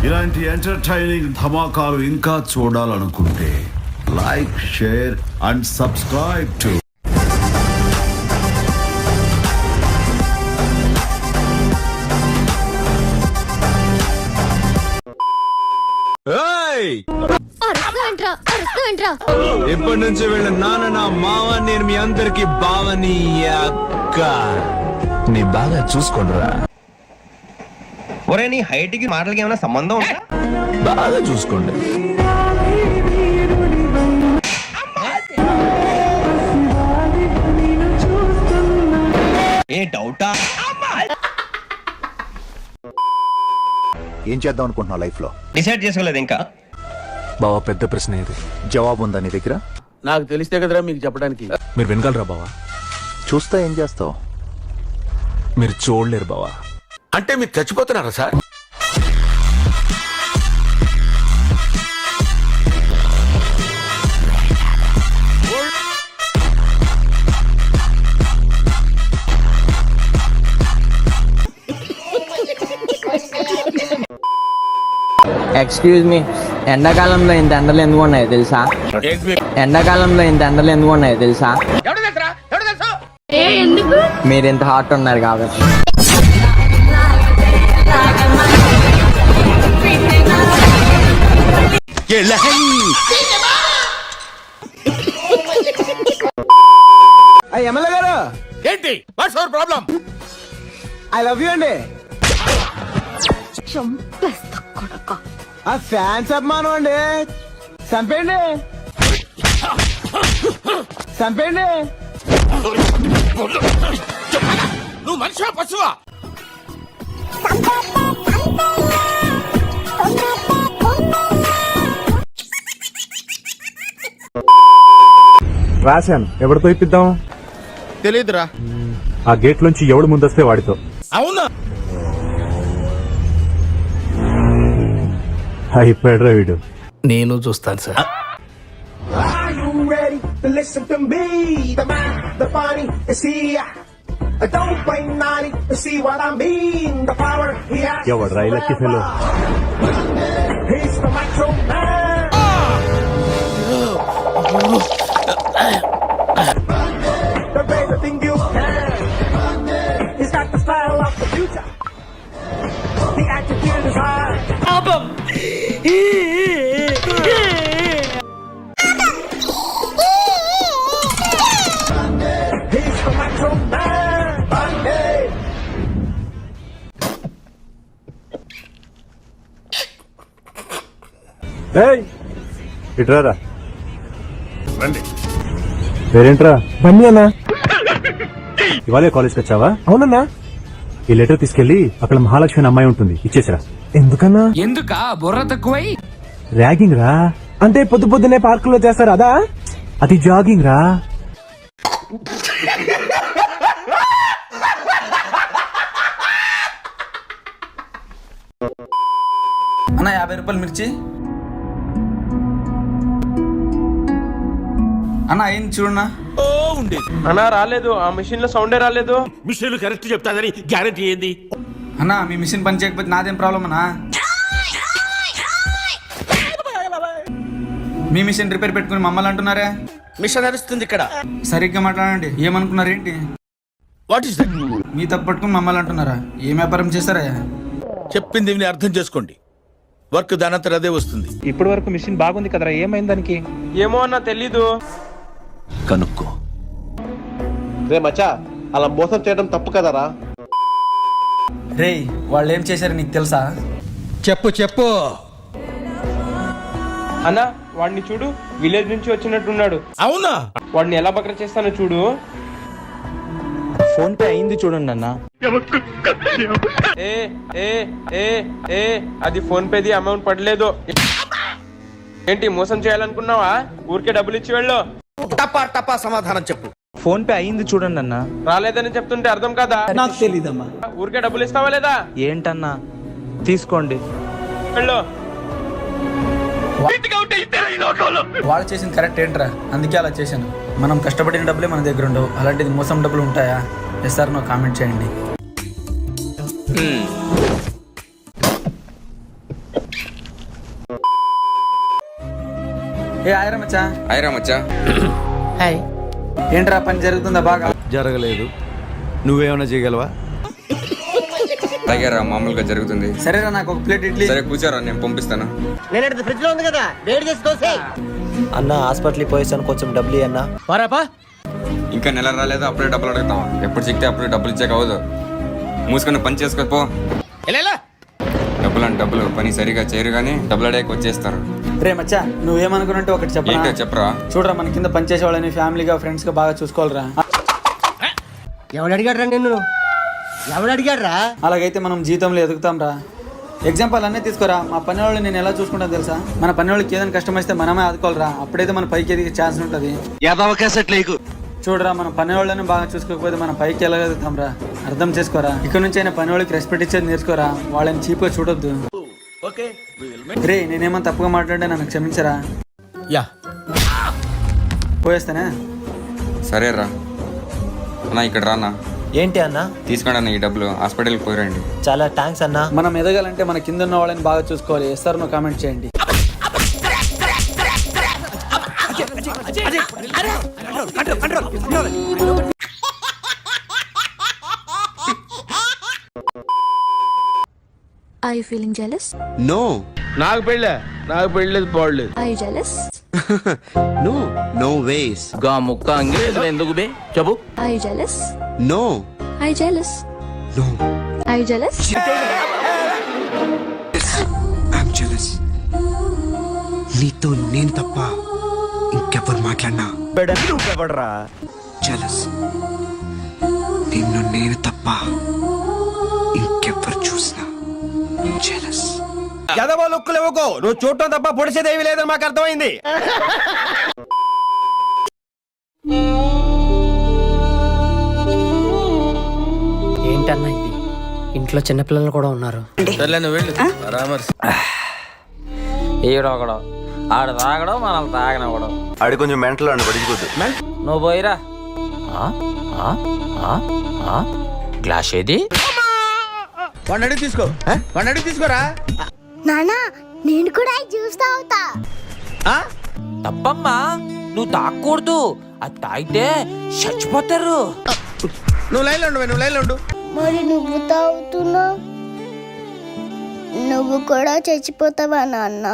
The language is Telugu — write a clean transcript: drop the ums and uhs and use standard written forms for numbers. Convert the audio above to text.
ఇలాంటి ఎంటర్టైనింగ్ ధమాకాలు ఇంకా చూడాలనుకుంటే like, share and subscribe to ఇప్పటి నుంచి వీళ్ళ నాన్న నా మావ, నేను మీ అందరికి బావని అక్క. నీ బాగా చూసుకోండిరా. ఒరే, నీ హైట్ కి మాటలకి ఏమైనా సంబంధం ఉందా? బాగా చూసుకోండి. ఏ డౌటా? ఏం చేద్దాం అనుకుంటున్నావు లైఫ్ లో? డిసైడ్ చేసుకోలేదు ఇంకా. బావా, పెద్ద ప్రశ్న ఇది. జవాబు ఉందా నీ దగ్గర? నాకు తెలిస్తే కదరా మీకు చెప్పడానికి. మీరు వినగలరా బావా? చూస్తా ఏం చేస్తావు? మీరు చూడలేరు బావా. అంటే మీరు చచ్చిపోతున్నారా సార్? ఎక్స్క్యూజ్ మీ, ఎండాకాలంలో ఇంత ఎండలు ఎందుకు ఉన్నాయో తెలుసా? ఎండాకాలంలో ఇంత ఎండలు ఎందుకు ఉన్నాయో తెలుసా? మీరు ఇంత హాట్ ఉన్నారు కాబట్టి. ఎమ్మెల్యే గారు ఏంటి? What's our problem? I love you అండి. ఆ ఫ్యాన్స్ అభిమానం అండి. చంపేయండి, చంపేయండి. నువ్వు మనిషివా పశువా? రాశాను, ఎవరితో ఇప్పిద్దాం? తెలీదురా. ఆ గేట్ నుంచి ఎవడు ముందొస్తే వాడితో. అవునా? అయిపోయాడురా వీడు. నేను చూస్తాను సార్. ఎవడు రైలకి ఫెలో. ఇట్రారా. పేరేంట్రా? బన్నీ అన్నా. ఇవాళే కాలేజ్కి వచ్చావా? అవునన్నా. ఈ లెటర్ తీసుకెళ్లి అక్కడ మహాలక్ష్మి అనే అమ్మాయి ఉంటుంది, ఇచ్చేసిరా. ఎందుకన్నా? ఎందుకా బుర్ర తక్కువై? ర్యాగింగ్ రా. అంటే పొద్దు పొద్దునే పార్కులో చేస్తారు అదా? అది జాగింగ్ రా. అన్న 50 రూపాయలు మిర్చి అన్న. అయింది చూడన్నా. ఓ ఉండేది అన్నా, రాలేదు. ఆ మిషన్ లో సౌండే రాలేదు. మిషన్లు కరెక్ట్ చెప్తాదని గ్యారెంటీ ఏంది? అన్న, మీ మిషన్ పని చేయకపోతే నాదేం ప్రాబ్లం అన్నా? మీ మిషన్ రిపేర్ పెట్టుకుని మమ్మల్ని అంటున్నారే. మిషన్ నడుస్తుంది ఇక్కడ. సరిగ్గా మాట్లాడండి. ఏమనుకున్నారు ఏంటి? What is that? మీ తప్పు పట్టుకుని మమ్మల్ని అంటున్నారా? ఏం వ్యాపారం చేస్తారా? చెప్పింది విని అర్థం చేసుకోండి. వర్క్ దానంతరం అదే వస్తుంది. ఇప్పటి వరకు మిషన్ బాగుంది కదరా, ఏమైంది దానికి? ఏమో అన్నా, తెలీదు. కనుక్కో. రే మచ్చా, అలా మోసం చేయడం తప్పు కదరా. రేయ్, వాళ్ళు ఏం చేశారు నీకు తెలుసా? చెప్పు చెప్పు. అన్నా, వాడిని చూడు, విలేజ్ నుంచి వచ్చినట్టున్నాడు. అవునా? వాడిని ఎలా బకర చేస్తానో చూడు. ఫోన్ పే అయింది చూడండి అన్న. ఏ ఏ ఏ ఏ అది ఫోన్ పేది అమౌంట్ పడలేదు. ఏంటి మోసం చేయాలనుకున్నావా? ఊరికే డబ్బులు ఇచ్చి వెళ్ళు. టపా టపా సమాధానం చెప్పు. ఫోన్ పే అయింది చూడండి అన్న. రాలేదని చెప్తుంటే అర్థం కదా? నాకు తెలీదమ్మా. ఊరికే డబ్బులు ఇస్తావా లేదా? ఏంటన్నా, తీసుకోండి. వెళ్ళు. వాళ్ళు చేసింది కరెక్ట్ ఏంట్రా? అందుకే అలా చేశాను. మనం కష్టపడిన డబ్బులే మన దగ్గర ఉండవు, అలాంటిది మోసం డబ్బులు ఉంటాయా? ఎస్ ఆర్ నో కామెంట్ చేయండి. ఏ ఆయరా మచ్చా. అయిరా మచ్చా. హాయ్. ఏంట్రా పని జరుగుతుందా బాగా? జరగలేదు. నువ్వేమైనా చేయగలవా? అలాగేరా, మామూలుగా జరుగుతుంది. సరేరా, నాకు ఒక ప్లేట్ ఇడ్లీ. సరే కూర్చోరా, నేను పంపిస్తాను. అన్న హాస్పిటల్కి పోయేసాను, కొంచెం డబ్బులు అన్నా. ఇంకా నెల రాలేదు, అప్పుడే డబ్బులు అడుగుతావా? ఎప్పుడు చెప్తే అప్పుడు డబ్బులు ఇచ్చాక అవదు. మూసుకొని పని చేసుకోపో. డబ్బులు అంటే డబ్బులు, పని సరిగా చేయరు కానీ డబ్బులు అడిగాక వచ్చేస్తారు. రే మచ్చా, నువ్వేమనుకున్నట్టు ఒకటి చెప్పరా? ఏంటో చెప్పరా. చూడరా, మన కింద పనిచేసే వాళ్ళని ఫ్యామిలీగా ఫ్రెండ్స్ గా బాగా చూసుకోవాలరా. అలాగైతే మనం జీతంలో ఎదుగుతాం రా. ఎగ్జాంపుల్ అన్నీ తీసుకోరా. మా పని వాళ్ళు నేను ఎలా చూసుకుంటాను తెలుసా? మన పని వాళ్ళకి ఏదైనా కష్టం వస్తే మనమే ఆదుకోవాలరా. అప్పుడైతే మన పైకి ఎదిగే ఛాన్స్ ఉంటుంది. చూడరా, మన పని వాళ్ళని బాగా చూసుకోకపోతే మన పైకి ఎలా ఎదుగుతాం రా. అర్థం చేసుకోరా. ఇక్కడ నుంచి అయినా పని వాళ్ళకి రెస్పెక్ట్ ఇచ్చేది నేర్చుకోరా. వాళ్ళని చీప్గా చూడొద్దు. రే, నేనేమన్నా తప్పుగా మాట్లాడితే నన్ను క్షమించరా. పోయేస్తానే. సరేరా అన్నా, ఇక్కడ రానా. ఏంటి అన్న? తీసుకోండి అన్న ఈ డబ్బులు, హాస్పిటల్కి పోయిరండి. చాలా థ్యాంక్స్ అన్న. మనం ఎదగాలంటే మన కింద ఉన్న వాళ్ళని బాగా చూసుకోవాలి. ఎస్ఆర్ నో కామెంట్ చేయండి. Are you feeling jealous? No. నాకు పెళ్ళలేదు పోడలేదు. Are you jealous? No. No ways. Are you jealous? No. Are you jealous? No. Are you jealous? I'm jealous. నీతో నేను తప్ప ఇంకెవ్వరు మాట్లాడినా jealous. నిన్ను నేను తప్ప ఇంకెవ్వరు చూసినా jealous. ఎదవో లుక్కులు ఇవ్వకో. నువ్వు చూడటం తప్ప పొడిచేదేవి లేదని మాకు అర్థమైంది. ఏంటన్నా ఇది? ఇంట్లో చిన్నపిల్లలు కూడా ఉన్నారు. ఈడొకడు ఆడు తాగడం మనం తాగనివ్వడం. ఆడి కొంచెం మెంటల్ అండి, పడిపోద్దు. నువ్వు పోయిరా. గ్లాస్ ఏది? వాడిని తీసుకోరా. నానా, నేను కూడా జ్యూస్ తాగుతా. తప్పమ్మా, నువ్వు తాగకూడదు. అది తాగితే చచ్చిపోతారు. నువ్వు లైన్లో ఉండు. మరి నువ్వు తాగుతున్నావు, నువ్వు కూడా చచ్చిపోతావా నాన్న?